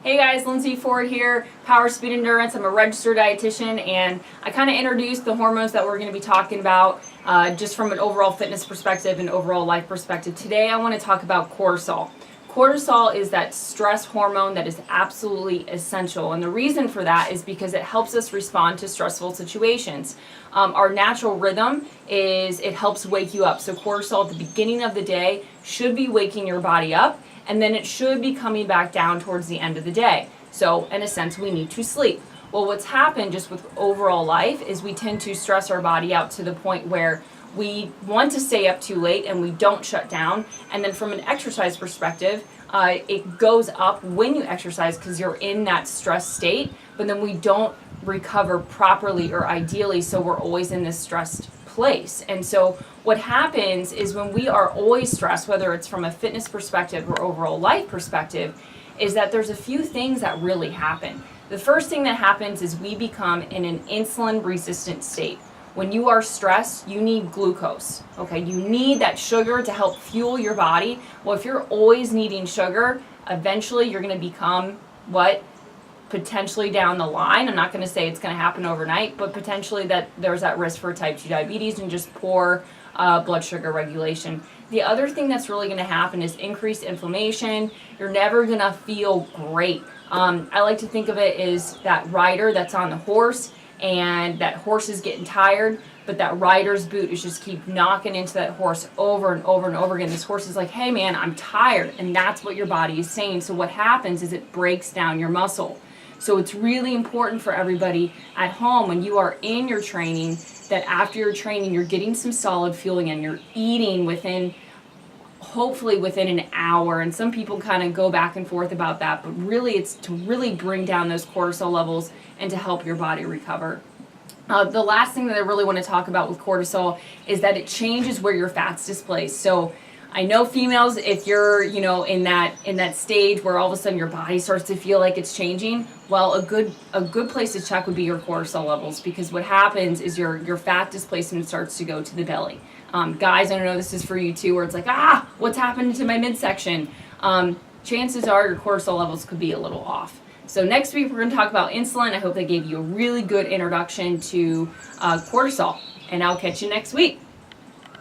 Hey guys, Lindsay Ford here, Power Speed Endurance. I'm a registered dietitian, and I kind of introduced the hormones that we're going to be talking about just from an overall fitness perspective and overall life perspective. Today I want to talk about cortisol. Cortisol is that stress hormone that is absolutely essential, and the reason for that is because it helps us respond to stressful situations. Our natural rhythm is it helps wake you up. So cortisol at the beginning of the day should be waking your body up, and then it should be coming back down towards the end of the day. So in a sense, we need to sleep. Well, what's happened just with overall life is we tend to stress our body out to the point where we want to stay up too late and we don't shut down. And then from an exercise perspective, it goes up when you exercise because you're in that stress state, but then we don't recover properly or ideally, so we're always in this stressed place. And so what happens is when we are always stressed, whether it's from a fitness perspective or overall life perspective, is that there's a few things that really happen. The first thing that happens is we become in an insulin resistant state. When you are stressed, you need glucose, okay? You need that sugar to help fuel your body. Well, if you're always needing sugar, eventually you're gonna become what? Potentially down the line, I'm not going to say it's going to happen overnight, but potentially that there's that risk for type 2 diabetes and just poor blood sugar regulation. The other thing that's really going to happen is increased inflammation. You're never going to feel great. I like to think of it as that rider that's on the horse, and that horse is getting tired, but that rider's boot is just keep knocking into that horse over and over and over again. This horse is like, hey man, I'm tired, and that's what your body is saying. So what happens is it breaks down your muscle. So it's really important for everybody at home when you are in your training that after your training you're getting some solid fueling and you're eating hopefully within an hour. And some people kind of go back and forth about that, but really it's to really bring down those cortisol levels and to help your body recover. The last thing that I really want to talk about with cortisol is that it changes where your fat's displaced. So I know females, if you're, in that stage where all of a sudden your body starts to feel like it's changing, well, a good place to check would be your cortisol levels, because what happens is your fat displacement starts to go to the belly. Guys, I know this is for you too, where it's like, what's happened to my midsection? Chances are your cortisol levels could be a little off. So next week we're going to talk about insulin. I hope that gave you a really good introduction to cortisol, and I'll catch you next week.